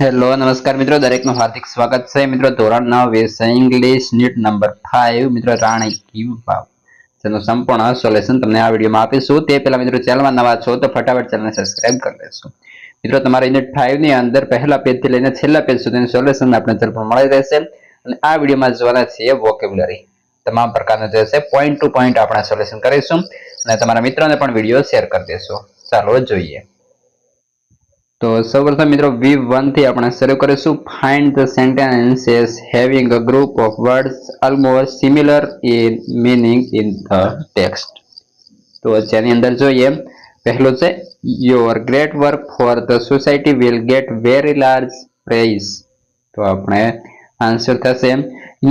Hello નમસ્કાર મિત્રો, દરેકનું હાર્દિક સ્વાગત છે મિત્રો. ધોરણ 9 વિષય ઇંગ્લિશ નીટ નંબર 5 મિત્રો રાણી કી વાવ તેનું સંપૂર્ણ સોલ્યુશન તમને આ વિડીયોમાં આપીશું. તે પહેલા મિત્રો ચેનલમાં નવા છો તો ફટાફટ ચેનલને સબસ્ક્રાઇબ કરી લેશો. મિત્રો તમારે યુનિટ 5 ની અંદર પહેલા પેજથી લઈને છેલ્લા પેજ સુધીનું સોલ્યુશન આપણે ચેનલ પર મળી રહેશે. અને આ વિડીયોમાં જોવાના છે વોકેબ્યુલરી તમામ પ્રકારના જે છે પોઈન્ટ ટુ પોઈન્ટ આપણે સોલ્યુશન કરીશું અને તમારા મિત્રોને પણ વિડીયો શેર કરી દેશો. ચાલો જોઈએ. તો સૌપ્રથમ મિત્રો V1 થી આપણે શરૂ કરીશું. Find the sentences having a group of words almost similar in meaning in the text. તો જેની અંદર જોઈએ પહેલું છે your great work for the society will get very large praise. તો આપણે આન્સર થશે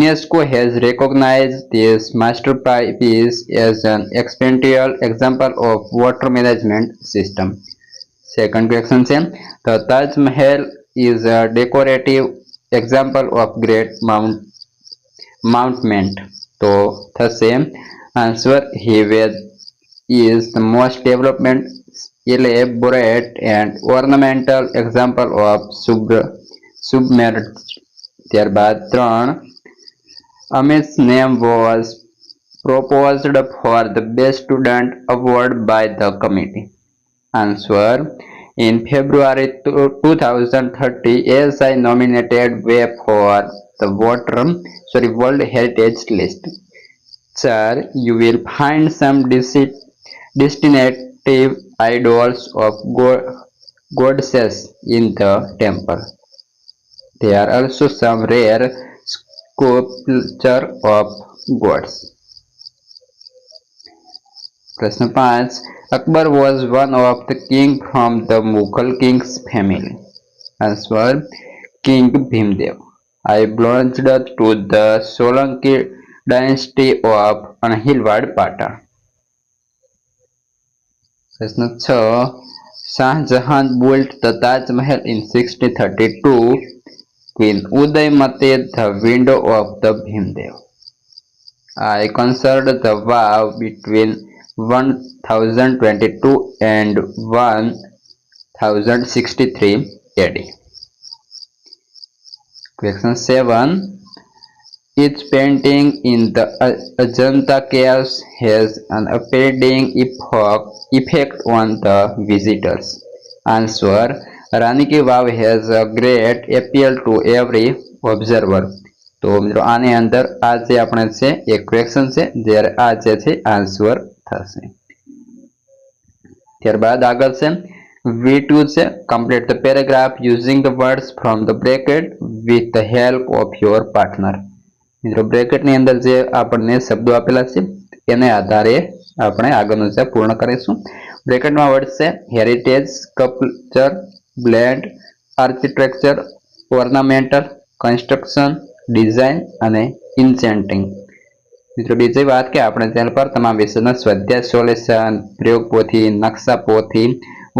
UNESCO has recognized this masterpiece as an experiential example of water management system. Second question છે the Taj Mahal is a decorative example of great monument. તો થશે answer Hive is the most development elaborate and ornamental example of submerged. ત્યારબાદ 3 Amit's name was proposed for the best student award by the committee. Answer in February 2030 SI nominated way for the World Heritage List. 4 you will find some distinctive idols of goddesses in the temple. There are also some rare sculpture of gods. Question 5 Akbar was one of the king from the Mughal king's family. Answer King Bhimdev. I belonged to the Solanki dynasty of Anhilwad Pata. Question 6 Shah Jahan built the Taj Mahal in 1632. Queen Udaymati the window of the Bhimdev. I considered the vow between 1022 and 1063 AD. Question 7 Each painting in the Ajanta caves has an appealing effect on the visitors. Answer Rani Ki Vav has a great appeal to every observer. તો મિત્રો આની અંદર આ જે આપણે છે એક question છે જ્યારે આ જે છે આન્સર થશે. ત્યારબાદ આગળ છે V2 છે complete the paragraph using the words from the bracket with the help of your partner. મિત્રો બ્રેકેટ ની અંદર જે આપણને શબ્દો આપેલા છે એને આધારે આપણે આગળનું છે પૂર્ણ કરીશું. બ્રેકેટમાં વર્ડ છે heritage, sculpture, blend, architecture, ornamental, construction, design અને ઇન્ચેન્ટિંગ. મિત્રો બીજી વાત કે આપણે ચેનલ પર તમામ વિષયના સ્વાધ્યાય સોલ્યુશન, પ્રયોગ પોથી, નકશા પોથી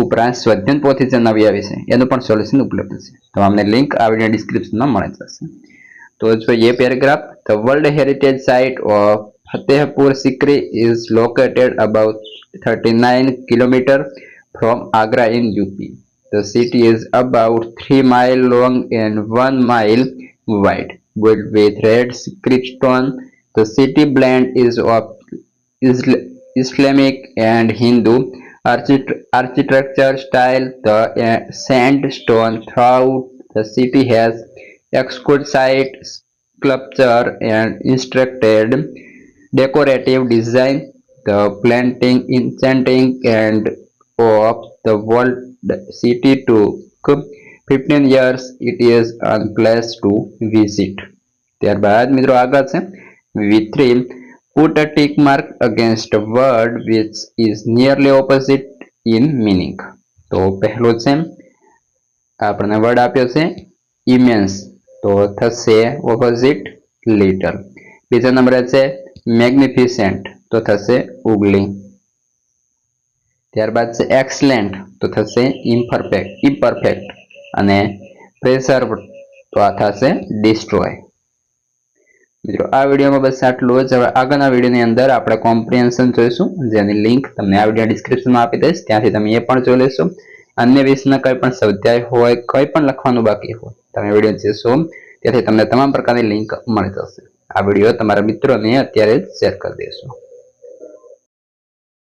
ઉપરાંત સ્વાધ્યાય પોથી જે નવી આવી છે એનું પણ સોલ્યુશન ઉપલબ્ધ છે. તો અમને લિંક આ વિડીયો ડિસ્ક્રિપ્શનમાં મળી જશે. તો જોઈએ paragraph. The world heritage site of Fatehpur Sikri is located about 39 kilometre from Agra in UP. The city is about 3 miles long and 1 mile wide, built with red sandstone. The city blend is of Islamic and Hindu architecture style. The sandstone throughout the city has exquisite sculpture and intricate decorative design. The planting, enchanting, and of the world city took 15 years. It is a place to visit. ત્યારબાદ મિત્રો આગળ છે V3 put a tick mark against a word which is nearly opposite in meaning. તો પહેલો છે આપણને word આપ્યો છે immense, તો થશે opposite little. બીજા નંબરે છે magnificent, તો થશે ugly. ત્યારબાદ છે excellent, તો થશે imperfect અને preserve, તો આ થશે destroy. મિત્રો આ વિડીયોમાં બસ આટલું જ. હવે આગળના વિડીયોની અંદર આપણે કોમ્પ્રિહેન્શન જોઈશું જેની લિંક તમને આ વિડીયો ડિસ્ક્રિપ્શનમાં આપી દઈશ, ત્યાંથી તમે એ પણ જોઈ લેશો. અન્ય વિષયના કોઈ પણ સ્વાધ્યાય હોય, કોઈ પણ લખવાનું બાકી હોય, તમે વિડીયો જોશો ત્યાંથી તમને તમામ પ્રકારની લિંક મળી જશે. આ વિડીયો તમારા મિત્રોને અત્યારે જ શેર કરી દેશો.